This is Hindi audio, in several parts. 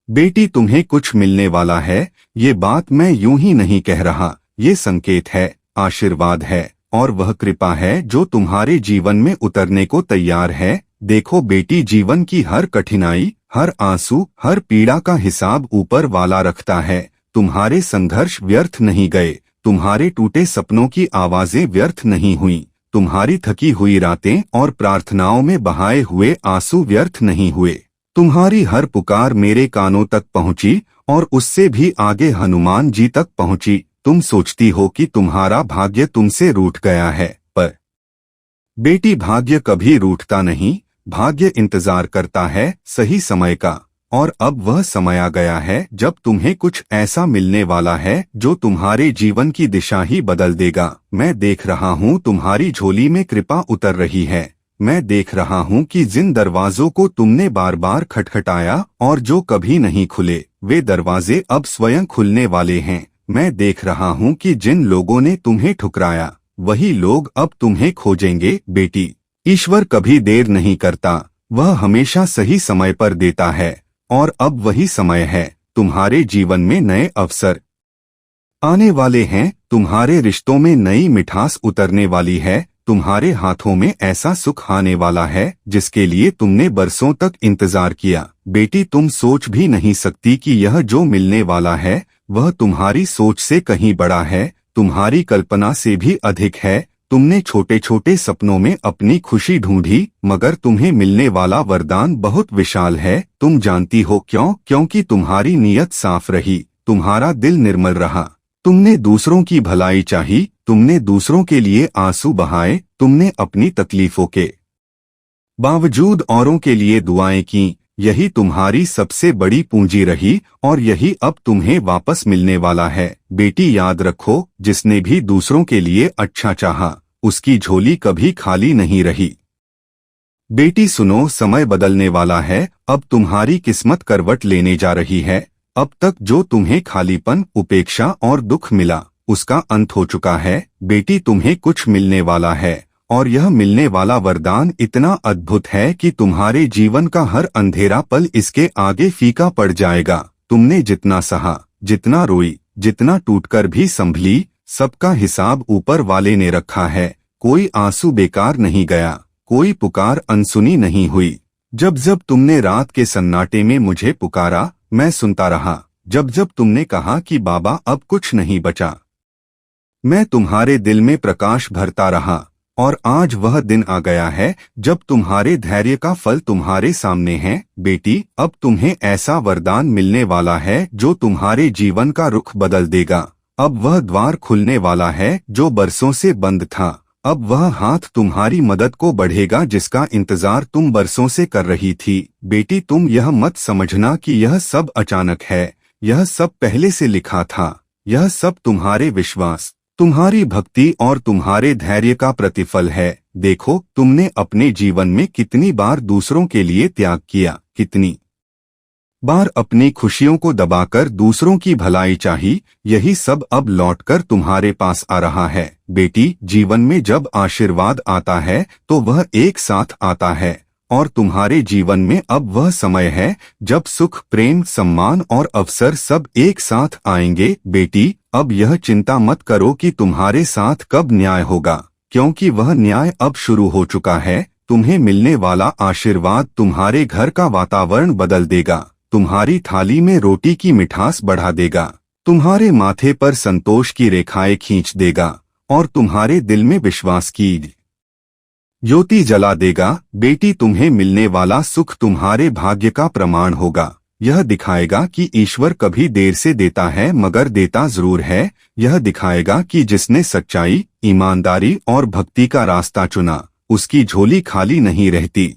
बेटी तुम्हें कुछ मिलने वाला है, ये बात मैं यूं ही नहीं कह रहा। ये संकेत है, आशीर्वाद है और वह कृपा है जो तुम्हारे जीवन में उतरने को तैयार है। देखो बेटी, जीवन की हर कठिनाई, हर आंसू, हर पीड़ा का हिसाब ऊपर वाला रखता है। तुम्हारे संघर्ष व्यर्थ नहीं गए, तुम्हारे टूटे सपनों की आवाजें व्यर्थ नहीं हुई, तुम्हारी थकी हुई रातें और प्रार्थनाओं में बहाए हुए आंसू व्यर्थ नहीं हुए। तुम्हारी हर पुकार मेरे कानों तक पहुंची और उससे भी आगे हनुमान जी तक पहुंची। तुम सोचती हो कि तुम्हारा भाग्य तुमसे रूठ गया है, पर बेटी भाग्य कभी रूठता नहीं। भाग्य इंतजार करता है सही समय का, और अब वह समय आ गया है जब तुम्हें कुछ ऐसा मिलने वाला है जो तुम्हारे जीवन की दिशा ही बदल देगा। मैं देख रहा हूँ तुम्हारी झोली में कृपा उतर रही है। मैं देख रहा हूँ कि जिन दरवाजों को तुमने बार बार खटखटाया और जो कभी नहीं खुले, वे दरवाजे अब स्वयं खुलने वाले हैं। मैं देख रहा हूँ कि जिन लोगों ने तुम्हें ठुकराया, वही लोग अब तुम्हें खोजेंगे। बेटी, ईश्वर कभी देर नहीं करता, वह हमेशा सही समय पर देता है। और अब वही समय है, तुम्हारे जीवन में नए अवसर आने वाले हैं, तुम्हारे रिश्तों में नई मिठास उतरने वाली है, तुम्हारे हाथों में ऐसा सुख आने वाला है जिसके लिए तुमने बरसों तक इंतजार किया। बेटी, तुम सोच भी नहीं सकती कि यह जो मिलने वाला है वह तुम्हारी सोच से कहीं बड़ा है, तुम्हारी कल्पना से भी अधिक है। तुमने छोटे छोटे सपनों में अपनी खुशी ढूंढी, मगर तुम्हें मिलने वाला वरदान बहुत विशाल है। तुम जानती हो क्यों? क्योंकि तुम्हारी नीयत साफ रही, तुम्हारा दिल निर्मल रहा, तुमने दूसरों की भलाई चाही, तुमने दूसरों के लिए आंसू बहाए, तुमने अपनी तकलीफों के बावजूद औरों के लिए दुआएं की। यही तुम्हारी सबसे बड़ी पूंजी रही और यही अब तुम्हें वापस मिलने वाला है। बेटी, याद रखो, जिसने भी दूसरों के लिए अच्छा चाहा, उसकी झोली कभी खाली नहीं रही। बेटी सुनो, समय बदलने वाला है, अब तुम्हारी किस्मत करवट लेने जा रही है। अब तक जो तुम्हें खालीपन, उपेक्षा और दुख मिला, उसका अंत हो चुका है। बेटी, तुम्हें कुछ मिलने वाला है और यह मिलने वाला वरदान इतना अद्भुत है कि तुम्हारे जीवन का हर अंधेरा पल इसके आगे फीका पड़ जाएगा। तुमने जितना सहा, जितना रोई, जितना टूटकर भी संभली, सबका हिसाब ऊपर वाले ने रखा है। कोई आंसू बेकार नहीं गया, कोई पुकार अनसुनी नहीं हुई। जब जब तुमने रात के सन्नाटे में मुझे पुकारा, मैं सुनता रहा। जब जब तुमने कहा कि बाबा अब कुछ नहीं बचा, मैं तुम्हारे दिल में प्रकाश भरता रहा। और आज वह दिन आ गया है जब तुम्हारे धैर्य का फल तुम्हारे सामने है। बेटी, अब तुम्हें ऐसा वरदान मिलने वाला है जो तुम्हारे जीवन का रुख बदल देगा। अब वह द्वार खुलने वाला है जो बरसों से बंद था। अब वह हाथ तुम्हारी मदद को बढ़ेगा जिसका इंतजार तुम बरसों से कर रही थी। बेटी, तुम यह मत समझना कि यह सब अचानक है, यह सब पहले से लिखा था। यह सब तुम्हारे विश्वास, तुम्हारी भक्ति और तुम्हारे धैर्य का प्रतिफल है। देखो, तुमने अपने जीवन में कितनी बार दूसरों के लिए त्याग किया, कितनी बार अपनी खुशियों को दबाकर दूसरों की भलाई चाही। यही सब अब लौटकर तुम्हारे पास आ रहा है। बेटी, जीवन में जब आशीर्वाद आता है तो वह एक साथ आता है, और तुम्हारे जीवन में अब वह समय है जब सुख, प्रेम, सम्मान और अवसर सब एक साथ आएंगे। बेटी, अब यह चिंता मत करो कि तुम्हारे साथ कब न्याय होगा, क्योंकि वह न्याय अब शुरू हो चुका है। तुम्हें मिलने वाला आशीर्वाद तुम्हारे घर का वातावरण बदल देगा, तुम्हारी थाली में रोटी की मिठास बढ़ा देगा, तुम्हारे माथे पर संतोष की रेखाएं खींच देगा और तुम्हारे दिल में विश्वास की ज्योति जला देगा। बेटी, तुम्हें मिलने वाला सुख तुम्हारे भाग्य का प्रमाण होगा। यह दिखाएगा कि ईश्वर कभी देर से देता है मगर देता जरूर है। यह दिखाएगा कि जिसने सच्चाई, ईमानदारी और भक्ति का रास्ता चुना, उसकी झोली खाली नहीं रहती।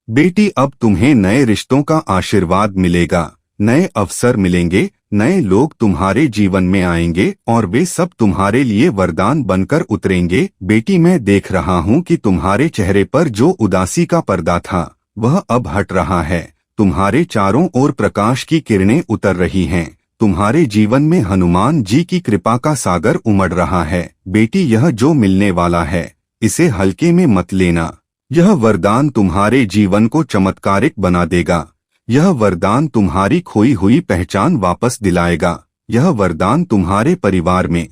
बेटी, अब तुम्हें नए रिश्तों का आशीर्वाद मिलेगा, नए अवसर मिलेंगे, नए लोग तुम्हारे जीवन में आएंगे और वे सब तुम्हारे लिए वरदान बनकर उतरेंगे। बेटी, मैं देख रहा हूँ कि तुम्हारे चेहरे पर जो उदासी का पर्दा था वह अब हट रहा है। तुम्हारे चारों ओर प्रकाश की किरणें उतर रही हैं। तुम्हारे जीवन में हनुमान जी की कृपा का सागर उमड़ रहा है। बेटी, यह जो मिलने वाला है इसे हल्के में मत लेना। यह वरदान तुम्हारे जीवन को चमत्कारिक बना देगा। यह वरदान तुम्हारी खोई हुई पहचान वापस दिलाएगा। यह वरदान तुम्हारे परिवार में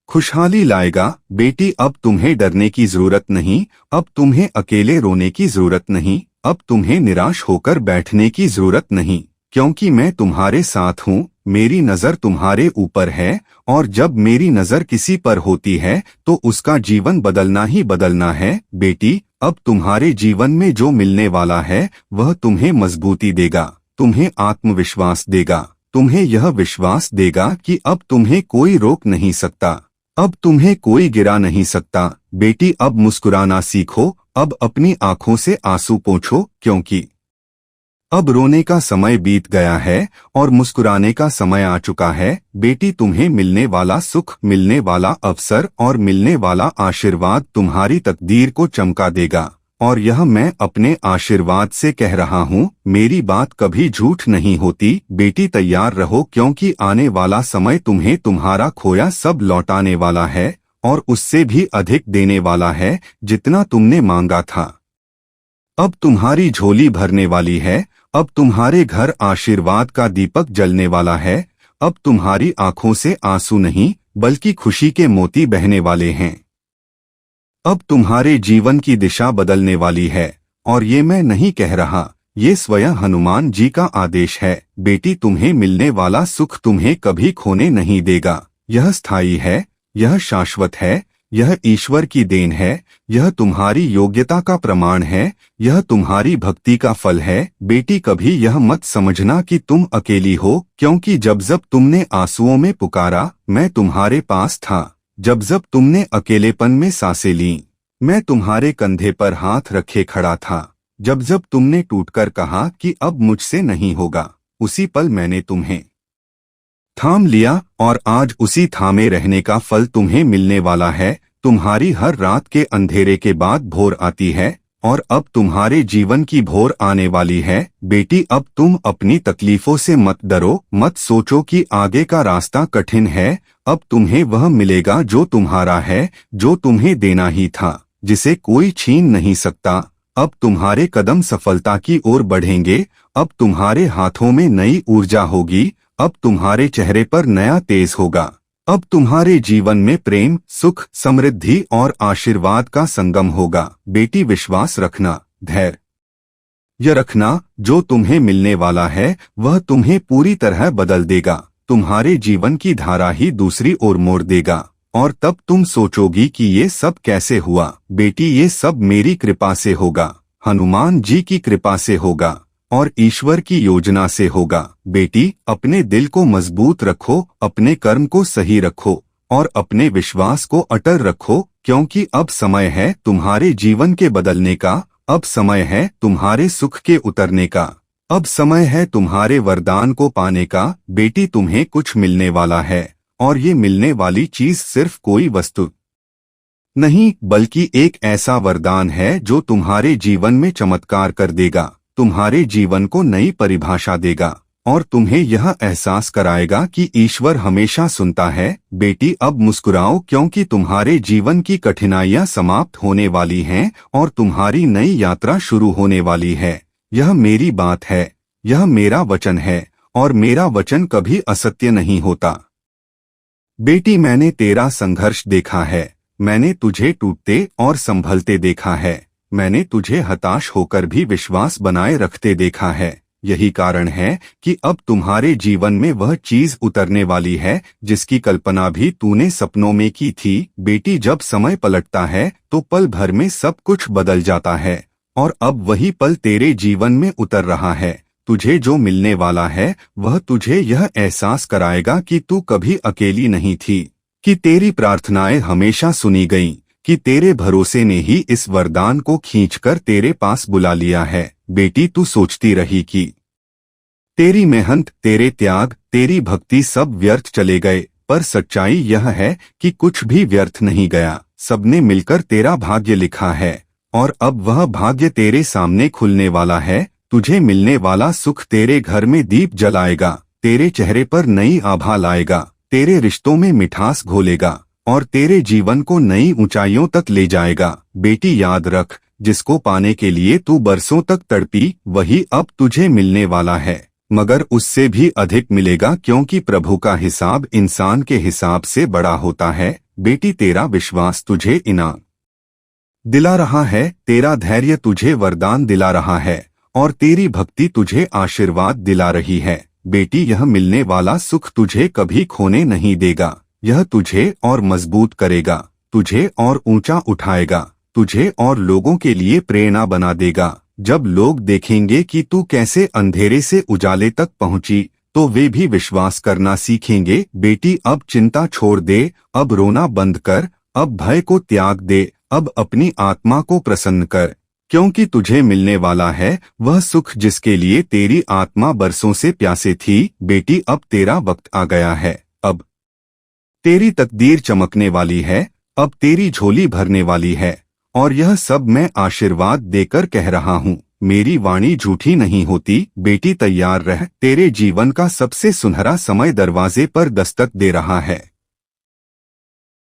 खुशहाली लाएगा। बेटी, अब तुम्हें डरने की जरूरत नहीं, अब तुम्हें अकेले रोने की जरूरत नहीं, अब तुम्हें निराश होकर बैठने की जरूरत नहीं, क्योंकि मैं तुम्हारे साथ हूँ। मेरी नजर तुम्हारे ऊपर है, और जब मेरी नजर किसी पर होती है तो उसका जीवन बदलना ही बदलना है। बेटी, अब तुम्हारे जीवन में जो मिलने वाला है वह तुम्हें मजबूती देगा, तुम्हें आत्मविश्वास देगा, तुम्हें यह विश्वास देगा कि अब तुम्हें कोई रोक नहीं सकता, अब तुम्हें कोई गिरा नहीं सकता। बेटी, अब मुस्कुराना सीखो, अब अपनी आंखों से आंसू पोंछो, क्योंकि अब रोने का समय बीत गया है और मुस्कुराने का समय आ चुका है। बेटी, तुम्हें मिलने वाला सुख, मिलने वाला अवसर और मिलने वाला आशीर्वाद तुम्हारी तकदीर को चमका देगा, और यह मैं अपने आशीर्वाद से कह रहा हूँ। मेरी बात कभी झूठ नहीं होती। बेटी, तैयार रहो, क्योंकि आने वाला समय तुम्हें तुम्हारा खोया सब लौटाने वाला है, और उससे भी अधिक देने वाला है जितना तुमने मांगा था। अब तुम्हारी झोली भरने वाली है, अब तुम्हारे घर आशीर्वाद का दीपक जलने वाला है, अब तुम्हारी आंखों से आंसू नहीं बल्कि खुशी के मोती बहने वाले हैं। अब तुम्हारे जीवन की दिशा बदलने वाली है, और ये मैं नहीं कह रहा, ये स्वयं हनुमान जी का आदेश है। बेटी, तुम्हें मिलने वाला सुख तुम्हें कभी खोने नहीं देगा। यह स्थायी है, यह शाश्वत है, यह ईश्वर की देन है, यह तुम्हारी योग्यता का प्रमाण है, यह तुम्हारी भक्ति का फल है। बेटी, कभी यह मत समझना कि तुम अकेली हो, क्योंकि जब जब तुमने आंसुओं में पुकारा, मैं तुम्हारे पास था। जब जब तुमने अकेलेपन में सांसें लीं, मैं तुम्हारे कंधे पर हाथ रखे खड़ा था। जब जब तुमने टूटकर कहा कि अब मुझसे नहीं होगा, उसी पल मैंने तुम्हें थाम लिया, और आज उसी थामे रहने का फल तुम्हें मिलने वाला है। तुम्हारी हर रात के अंधेरे के बाद भोर आती है, और अब तुम्हारे जीवन की भोर आने वाली है। बेटी, अब तुम अपनी तकलीफों से मत डरो, मत सोचो कि आगे का रास्ता कठिन है। अब तुम्हें वह मिलेगा जो तुम्हारा है, जो तुम्हें देना ही था, जिसे कोई छीन नहीं सकता। अब तुम्हारे कदम सफलता की ओर बढ़ेंगे, अब तुम्हारे हाथों में नई ऊर्जा होगी, अब तुम्हारे चेहरे पर नया तेज होगा, अब तुम्हारे जीवन में प्रेम, सुख, समृद्धि और आशीर्वाद का संगम होगा। बेटी, विश्वास रखना, धैर्य रखना, जो तुम्हें मिलने वाला है वह तुम्हें पूरी तरह बदल देगा, तुम्हारे जीवन की धारा ही दूसरी ओर मोड़ देगा, और तब तुम सोचोगी कि ये सब कैसे हुआ। बेटी, ये सब मेरी कृपा से होगा, हनुमान जी की कृपा से होगा, और ईश्वर की योजना से होगा। बेटी, अपने दिल को मजबूत रखो, अपने कर्म को सही रखो, और अपने विश्वास को अटल रखो, क्योंकि अब समय है तुम्हारे जीवन के बदलने का, अब समय है तुम्हारे सुख के उतरने का, अब समय है तुम्हारे वरदान को पाने का। बेटी, तुम्हें कुछ मिलने वाला है, और ये मिलने वाली चीज सिर्फ कोई वस्तु नहीं बल्कि एक ऐसा वरदान है जो तुम्हारे जीवन में चमत्कार कर देगा, तुम्हारे जीवन को नई परिभाषा देगा, और तुम्हें यह एहसास कराएगा कि ईश्वर हमेशा सुनता है। बेटी, अब मुस्कुराओ, क्योंकि तुम्हारे जीवन की कठिनाइयां समाप्त होने वाली हैं और तुम्हारी नई यात्रा शुरू होने वाली है। यह मेरी बात है, यह मेरा वचन है, और मेरा वचन कभी असत्य नहीं होता। बेटी, मैंने तेरा संघर्ष देखा है, मैंने तुझे टूटते और संभलते देखा है, मैंने तुझे हताश होकर भी विश्वास बनाए रखते देखा है। यही कारण है कि अब तुम्हारे जीवन में वह चीज उतरने वाली है जिसकी कल्पना भी तूने सपनों में की थी। बेटी, जब समय पलटता है तो पल भर में सब कुछ बदल जाता है, और अब वही पल तेरे जीवन में उतर रहा है। तुझे जो मिलने वाला है वह तुझे यह एहसास कराएगा कि तू कभी अकेली नहीं थी, कि तेरी प्रार्थनाएं हमेशा सुनी गईं, कि तेरे भरोसे ने ही इस वरदान को खींचकर तेरे पास बुला लिया है। बेटी, तू सोचती रही कि तेरी मेहनत, तेरे त्याग, तेरी भक्ति सब व्यर्थ चले गए, पर सच्चाई यह है कि कुछ भी व्यर्थ नहीं गया। सबने मिलकर तेरा भाग्य लिखा है, और अब वह भाग्य तेरे सामने खुलने वाला है। तुझे मिलने वाला सुख तेरे घर में दीप जलाएगा, तेरे चेहरे पर नई आभा लाएगा, तेरे रिश्तों में मिठास घोलेगा, और तेरे जीवन को नई ऊंचाइयों तक ले जाएगा। बेटी, याद रख, जिसको पाने के लिए तू बरसों तक तड़पी, वही अब तुझे मिलने वाला है, मगर उससे भी अधिक मिलेगा, क्योंकि प्रभु का हिसाब इंसान के हिसाब से बड़ा होता है। बेटी, तेरा विश्वास तुझे इनाम दिला रहा है, तेरा धैर्य तुझे वरदान दिला रहा है और तेरी भक्ति तुझे आशीर्वाद दिला रही है। बेटी, यह मिलने वाला सुख तुझे कभी खोने नहीं देगा। यह तुझे और मजबूत करेगा, तुझे और ऊंचा उठाएगा, तुझे और लोगों के लिए प्रेरणा बना देगा। जब लोग देखेंगे कि तू कैसे अंधेरे से उजाले तक पहुंची, तो वे भी विश्वास करना सीखेंगे। बेटी, अब चिंता छोड़ दे, अब रोना बंद कर, अब भय को त्याग दे, अब अपनी आत्मा को प्रसन्न कर, क्योंकि तुझे मिलने वाला है वह सुख जिसके लिए तेरी आत्मा बरसों से प्यासे थी। बेटी, अब तेरा वक्त आ गया है, अब तेरी तकदीर चमकने वाली है, अब तेरी झोली भरने वाली है, और यह सब मैं आशीर्वाद देकर कह रहा हूँ। मेरी वाणी झूठी नहीं होती। बेटी, तैयार रह, तेरे जीवन का सबसे सुनहरा समय दरवाजे पर दस्तक दे रहा है।